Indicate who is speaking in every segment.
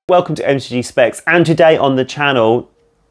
Speaker 1: Welcome to MTG Specs, and today on the channel,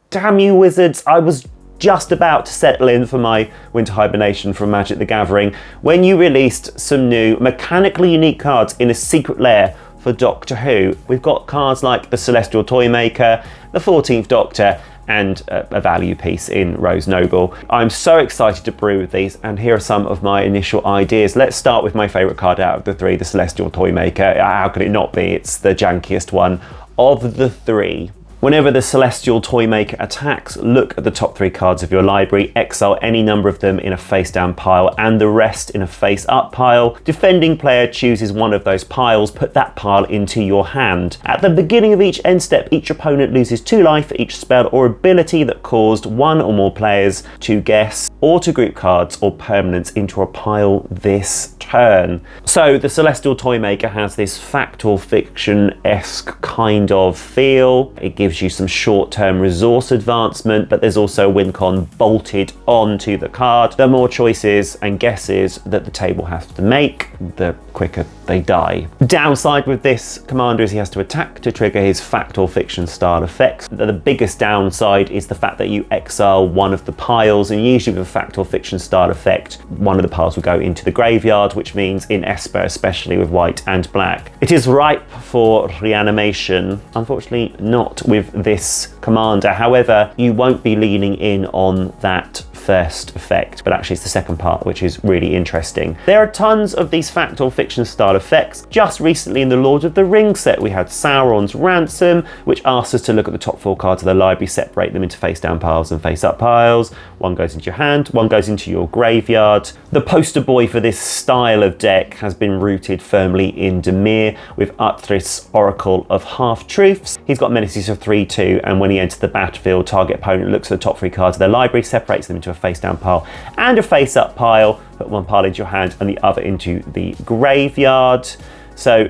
Speaker 1: damn you wizards, I was just about to settle in for my winter hibernation from Magic the Gathering when you released some new mechanically unique cards in a secret lair for Doctor Who. We've got cards like the Celestial Toymaker, the 14th Doctor, and a value piece in Rose Noble. I'm so excited to brew with these, and here are some of my initial ideas. Let's start with my favourite card out of the three, the Celestial Toymaker. How could it not be? It's the jankiest one of the three. Whenever the Celestial Toymaker attacks, look at the top three cards of your library, exile any number of them in a face-down pile and the rest in a face-up pile. Defending player chooses one of those piles, put that pile into your hand. At the beginning of each end step, each opponent loses 2 life for each spell or ability that caused one or more players to guess or to group cards or permanents into a pile this turn. So the Celestial Toymaker has this factual fiction-esque kind of feel. It gives you some short-term resource advancement, but there's also a win con bolted onto the card. The more choices and guesses that the table has to make, the quicker they die. The downside with this commander is he has to attack to trigger his fact or fiction style effects. The biggest downside is the fact that you exile one of the piles, and usually with a fact or fiction style effect, one of the piles will go into the graveyard, which means in Esper, especially with white and black, it is ripe for reanimation. Unfortunately, not with this commander. However, you won't be leaning in on that first effect, but actually it's the second part which is really interesting. There are tons of these fact or fiction style effects. Just recently in the Lord of the Rings set we had Sauron's Ransom, which asks us to look at the top 4 cards of the library, separate them into face down piles and face up piles. One goes into your hand, one goes into your graveyard. The poster boy for this style of deck has been rooted firmly in Dimir with Uthris, Oracle of Half-Truths. He's got menaces of 3/2, and when he enters the battlefield, target opponent looks at the top 3 cards of their library, separates them into a face down pile and a face up pile, put one pile into your hand and the other into the graveyard. So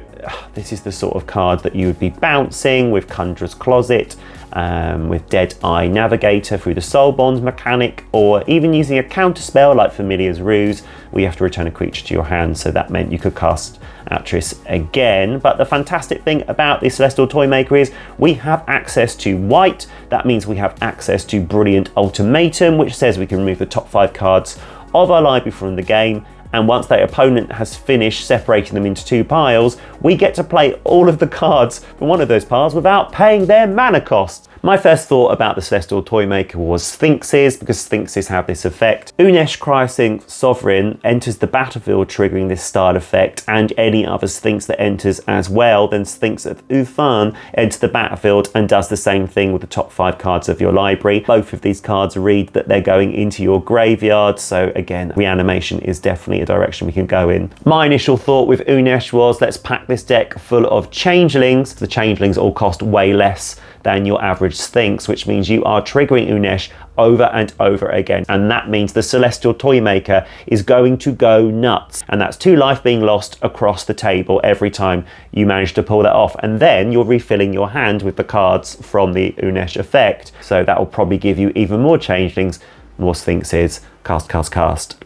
Speaker 1: this is the sort of card that you would be bouncing with Conjurer's Closet, with Dead-Eye Navigator through the Soul Bond mechanic, or even using a counter spell like Familiar's Ruse, where you have to return a creature to your hand, so that meant you could cast Atris again. But the fantastic thing about the Celestial Toymaker is we have access to white. That means we have access to Brilliant Ultimatum, which says we can remove the top 5 cards of our library from the game, and once that opponent has finished separating them into 2 piles, we get to play all of the cards from one of those piles without paying their mana cost. My first thought about the Celestial Toymaker was Sphinxes, because Sphinxes have this effect. Unesh Cryosynth Sovereign enters the battlefield triggering this style effect, and any other Sphinx that enters as well. Then Sphinx of Uthan enters the battlefield and does the same thing with the top 5 cards of your library. Both of these cards read that they're going into your graveyard, so again, reanimation is definitely a direction we can go in. My initial thought with Unesh was, let's pack this deck full of changelings. The changelings all cost way less than your average Sphinx, which means you are triggering Unesh over and over again, and that means the Celestial Toymaker is going to go nuts, and that's 2 life being lost across the table every time you manage to pull that off, and then you're refilling your hand with the cards from the Unesh effect, so that will probably give you even more changelings, more Sphinxes, cast,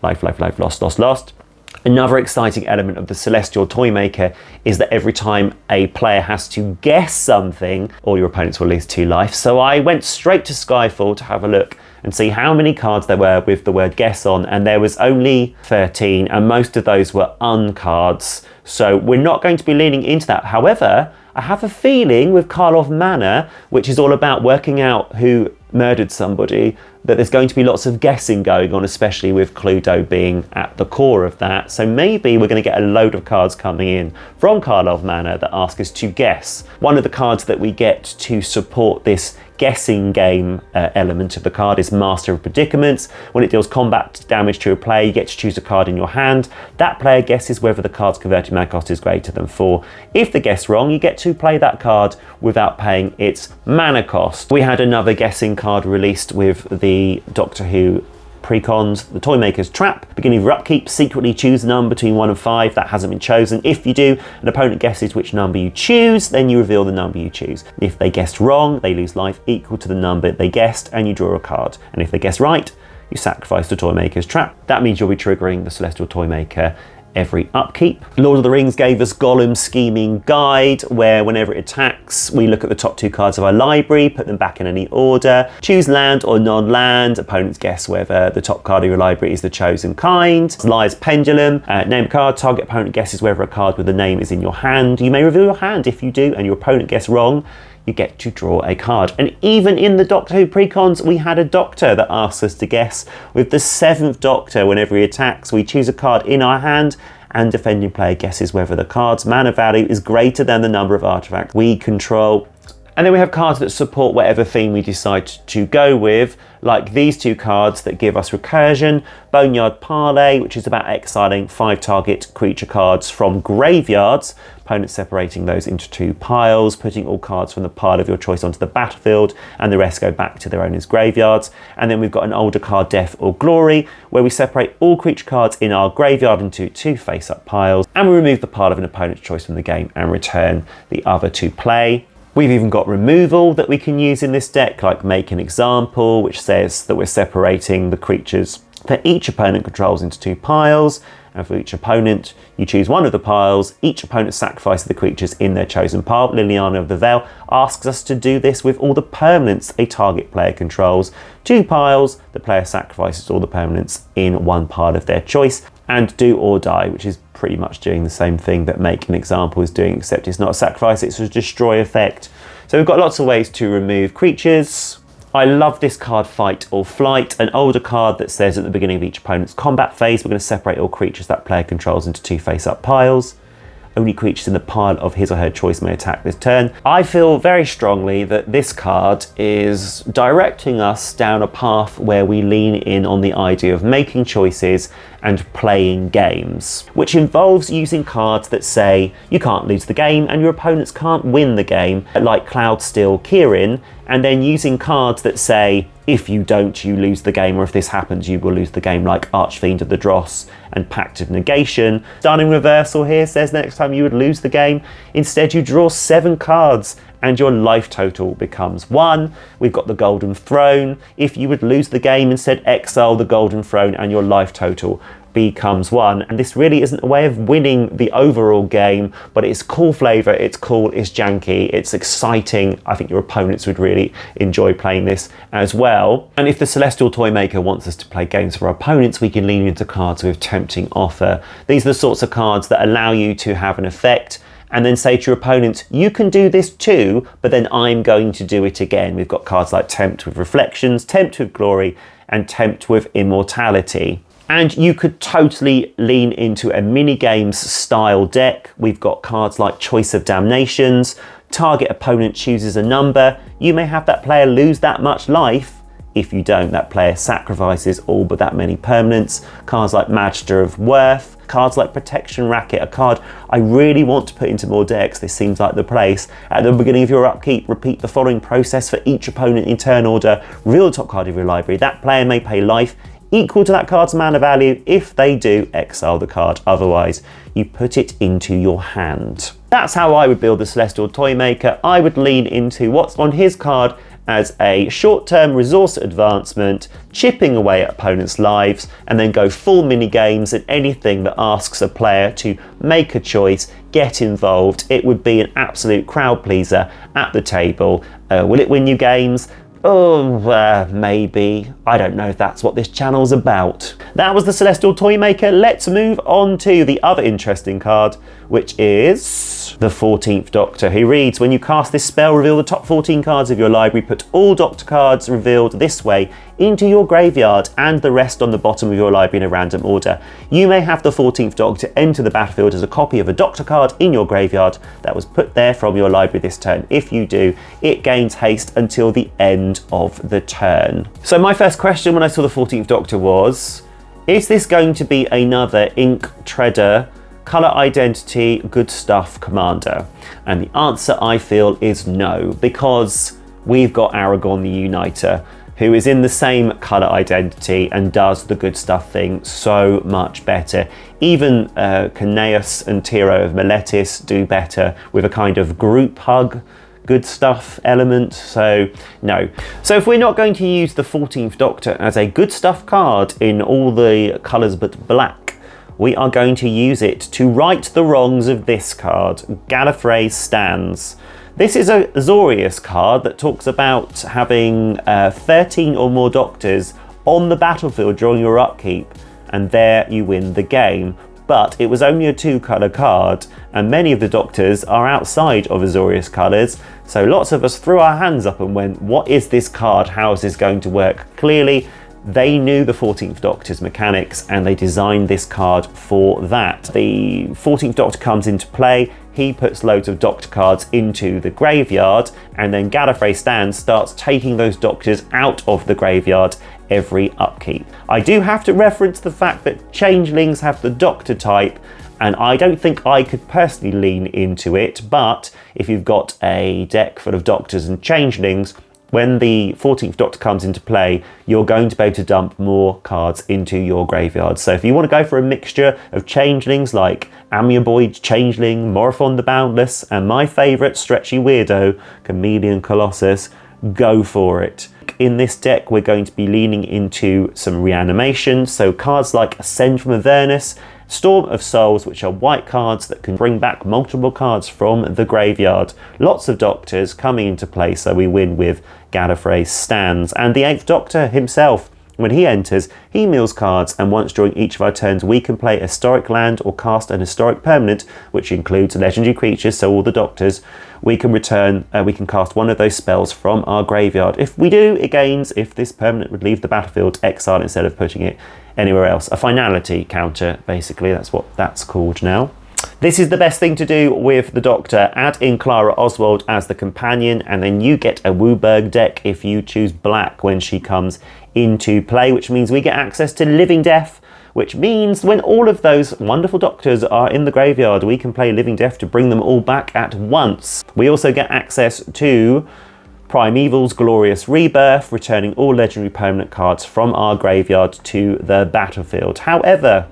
Speaker 1: life, lost. Another exciting element of the Celestial Toymaker is that every time a player has to guess something, all your opponents will lose 2 life. So I went straight to Skyfall to have a look and see how many cards there were with the word guess on, and there was only 13, and most of those were uncards. So we're not going to be leaning into that. However, I have a feeling with Karlov Manor, which is all about working out who murdered somebody, that there's going to be lots of guessing going on, especially with Cluedo being at the core of that. So maybe we're going to get a load of cards coming in from Karlov Manor that ask us to guess. One of the cards that we get to support this guessing game element of the card is Master of Predicaments. When it deals combat damage to a player, you get to choose a card in your hand. That player guesses whether the card's converted mana cost is greater than 4. If they guess wrong, you get to play that card without paying its mana cost. We had another guessing card released with the Doctor Who precons, the Toymaker's Trap. Beginning of your upkeep, secretly choose a number between 1 and 5. That hasn't been chosen. If you do, an opponent guesses which number you choose, then you reveal the number you choose. If they guessed wrong, they lose life equal to the number they guessed, and you draw a card. And if they guess right, you sacrifice the Toymaker's Trap. That means you'll be triggering the Celestial Toymaker every upkeep. Lord of the Rings gave us Gollum's Scheming Guide, where whenever it attacks, we look at the top 2 cards of our library, put them back in any order, choose land or non-land, opponents guess whether the top card of your library is the chosen kind. Liar's Pendulum, name a card, target opponent guesses whether a card with the name is in your hand. You may reveal your hand. If you do and your opponent guesses wrong, you get to draw a card. And even in the Doctor Who precons, we had a Doctor that asks us to guess. With the 7th Doctor, whenever he attacks, we choose a card in our hand and defending player guesses whether the card's mana value is greater than the number of artifacts we control. And then we have cards that support whatever theme we decide to go with, like these 2 cards that give us Recursion, Boneyard Parley, which is about exiling 5 target creature cards from graveyards, opponents separating those into 2 piles, putting all cards from the pile of your choice onto the battlefield, and the rest go back to their owners' graveyards. And then we've got an older card, Death or Glory, where we separate all creature cards in our graveyard into 2 face-up piles, and we remove the pile of an opponent's choice from the game and return the other to play. We've even got removal that we can use in this deck, like Make an Example, which says that we're separating the creatures that each opponent controls into 2 piles, and for each opponent you choose one of the piles. Each opponent sacrifices the creatures in their chosen pile. Liliana of the Veil asks us to do this with all the permanents a target player controls. 2 piles, the player sacrifices all the permanents in 1 pile of their choice. And Do or Die, which is pretty much doing the same thing that Make an Example is doing, except it's not a sacrifice, it's a destroy effect. So we've got lots of ways to remove creatures. I love this card, Fight or Flight, an older card that says at the beginning of each opponent's combat phase, we're going to separate all creatures that player controls into 2 face-up piles. Only creatures in the pile of his or her choice may attack this turn. I feel very strongly that this card is directing us down a path where we lean in on the idea of making choices and playing games, which involves using cards that say you can't lose the game and your opponents can't win the game, like Cloudsteel Kirin, and then using cards that say if you don't, you lose the game, or if this happens, you will lose the game, like Archfiend of the Dross and Pact of Negation. Stunning Reversal here says next time you would lose the game. Instead, you draw 7 cards and your life total becomes 1. We've got the Golden Throne. If you would lose the game, instead exile the Golden Throne and your life total becomes 1. And this really isn't a way of winning the overall game, but it's cool flavor, it's cool, it's janky, it's exciting. I think your opponents would really enjoy playing this as well. And if the Celestial Toymaker wants us to play games for our opponents, we can lean into cards with Tempting Offer. These are the sorts of cards that allow you to have an effect and then say to your opponent, you can do this too, but then I'm going to do it again. We've got cards like Tempt with Reflections, Tempt with Glory, and Tempt with Immortality. And you could totally lean into a mini-games style deck. We've got cards like Choice of Damnations, target opponent chooses a number. You may have that player lose that much life. If you don't, that player sacrifices all but that many permanents. Cards like Magister of Worth, cards like Protection Racket, a card I really want to put into more decks. This seems like the place. At the beginning of your upkeep, repeat the following process for each opponent in turn order. Reveal the top card of your library. That player may pay life equal to that card's mana value. If they do, exile the card. Otherwise, you put it into your hand. That's how I would build the Celestial Toymaker. I would lean into what's on his card as a short-term resource advancement, chipping away at opponents' lives, and then go full mini-games and anything that asks a player to make a choice, get involved. It would be an absolute crowd pleaser at the table. Will it win you games? Oh, maybe. I don't know if that's what this channel's about. That was the Celestial Toymaker. Let's move on to the other interesting card, which is the 14th Doctor, who reads, when you cast this spell, reveal the top 14 cards of your library, put all Doctor cards revealed this way into your graveyard and the rest on the bottom of your library in a random order. You may have the 14th Doctor enter the battlefield as a copy of a Doctor card in your graveyard that was put there from your library this turn. If you do, it gains haste until the end of the turn. So my first question when I saw the 14th Doctor was, is this going to be another Ink Treader, Colour Identity, Good Stuff commander? And the answer, I feel, is no, because we've got Aragorn the Uniter, who is in the same colour identity and does the good stuff thing so much better. Even Caneus and Tiro of Meletis do better with a kind of group hug good stuff element, so no. So if we're not going to use the 14th Doctor as a good stuff card in all the colours but black, we are going to use it to right the wrongs of this card, Gallifrey's Stands. This is a Azorius card that talks about having 13 or more doctors on the battlefield during your upkeep, and there you win the game. But it was only a 2-colour card, and many of the doctors are outside of Azorius colours, so lots of us threw our hands up and went, what is this card? How is this going to work? Clearly, they knew the 14th Doctor's mechanics and they designed this card for that. The 14th Doctor comes into play, he puts loads of Doctor cards into the graveyard, and then Gallifrey Stands starts taking those Doctors out of the graveyard every upkeep. I do have to reference the fact that Changelings have the Doctor type, and I don't think I could personally lean into it, but if you've got a deck full of Doctors and Changelings, when the 14th Doctor comes into play, you're going to be able to dump more cards into your graveyard. So if you want to go for a mixture of Changelings like Amoeboid Changeling, Morophon the Boundless, and my favourite Stretchy Weirdo, Chameleon Colossus, go for it. In this deck, we're going to be leaning into some reanimation, so cards like Ascend from Avernus, Storm of Souls, which are white cards that can bring back multiple cards from the graveyard. Lots of Doctors coming into play, so we win with Gallifrey's Stands. And the 8th Doctor himself, when he enters, he mills cards, and once during each of our turns we can play a historic land or cast an historic permanent, which includes legendary creatures, so all the Doctors. We can cast one of those spells from our graveyard. If we do, it gains, if this permanent would leave the battlefield, exile instead of putting it anywhere else. A finality counter, basically, that's what that's called now. This is the best thing to do with the Doctor. Add in Clara Oswald as the companion, and then you get a Wooburg deck if you choose black when she comes into play, which means we get access to Living Death, which means when all of those wonderful Doctors are in the graveyard, we can play Living Death to bring them all back at once. We also get access to Primeval's Glorious Rebirth, returning all legendary permanent cards from our graveyard to the battlefield. However,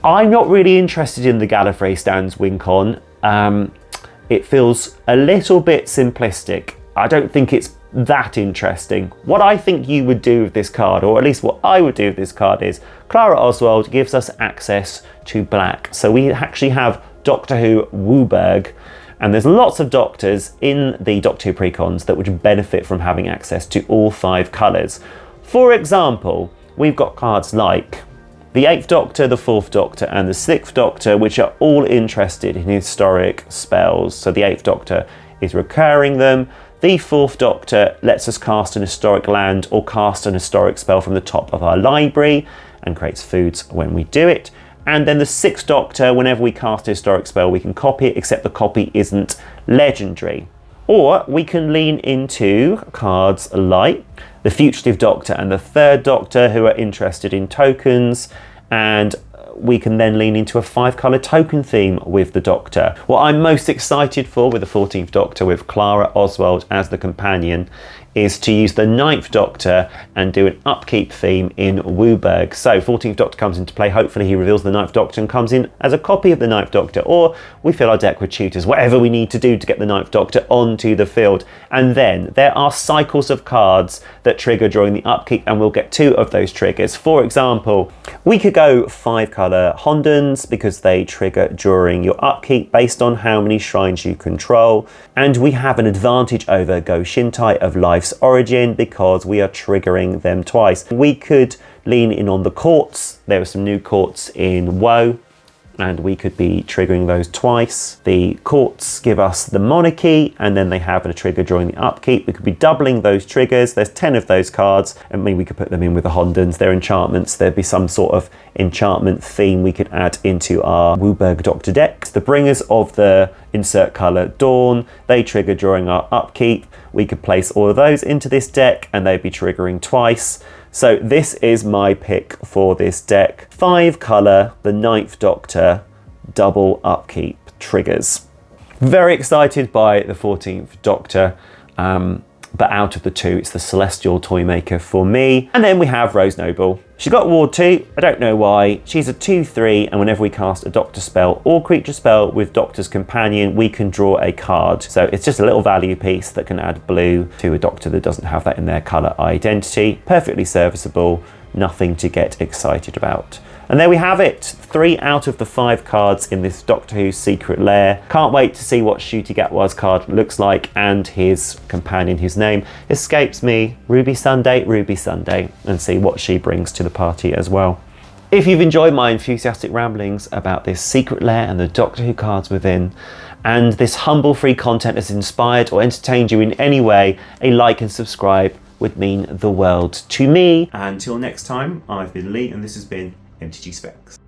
Speaker 1: I'm not really interested in the Gallifrey Stands win con. It feels a little bit simplistic. I don't think it's that interesting. What I think you would do with this card, or at least what I would do with this card, is Clara Oswald gives us access to black. So we actually have Doctor Who Wooburg, and there's lots of Doctors in the Doctor Who precons that would benefit from having access to all 5 colours. For example, we've got cards like the 8th Doctor, the 4th Doctor, and the 6th Doctor, which are all interested in historic spells. So the 8th Doctor is recurring them. The 4th Doctor lets us cast an historic land or cast an historic spell from the top of our library and creates foods when we do it. And then the 6th Doctor, whenever we cast a historic spell, we can copy it, except the copy isn't legendary. Or we can lean into cards like the Fugitive Doctor and the 3rd Doctor, who are interested in tokens, and we can then lean into a 5-colour token theme with the Doctor. What I'm most excited for with the 14th Doctor, with Clara Oswald as the companion, is to use the 9th Doctor and do an upkeep theme in Wooburg. So 14th Doctor comes into play, hopefully he reveals the 9th Doctor and comes in as a copy of the 9th Doctor, or we fill our deck with tutors, whatever we need to do to get the 9th Doctor onto the field. And then there are cycles of cards that trigger during the upkeep, and we'll get 2 of those triggers. For example, we could go 5-colour Hondons because they trigger during your upkeep based on how many shrines you control, and we have an advantage over Go Shintai of Life's Origin because we are triggering them twice. We could lean in on the courts. There are some new courts in WoW, and we could be triggering those twice. The courts give us the monarchy, and then they have a trigger during the upkeep. We could be doubling those triggers. There's 10 of those cards, and maybe we could put them in with the Hondons. They're enchantments. There'd be some sort of enchantment theme we could add into our Wooburg Doctor decks. The Bringers of the insert colour Dawn, they trigger during our upkeep. We could place all of those into this deck, and they'd be triggering twice. So this is my pick for this deck. 5-colour, the 9th Doctor, double upkeep triggers. Very excited by the 14th Doctor, but out of the 2, it's the Celestial Toymaker for me. And then we have Rose Noble. She got Ward 2, I don't know why. She's a 2/3, and whenever we cast a Doctor spell or creature spell with Doctor's Companion, we can draw a card. So it's just a little value piece that can add blue to a Doctor that doesn't have that in their colour identity. Perfectly serviceable, nothing to get excited about. And there we have it, 3 out of the 5 cards in this Doctor Who Secret Lair. Can't wait to see what Ncuti Gatwa's card looks like and his companion whose name escapes me, Ruby Sunday, and see what she brings to the party as well. If you've enjoyed my enthusiastic ramblings about this Secret Lair and the Doctor Who cards within, and this humble free content has inspired or entertained you in any way, a like and subscribe would mean the world to me. Until next time, I've been Lee and this has been MTG Specs.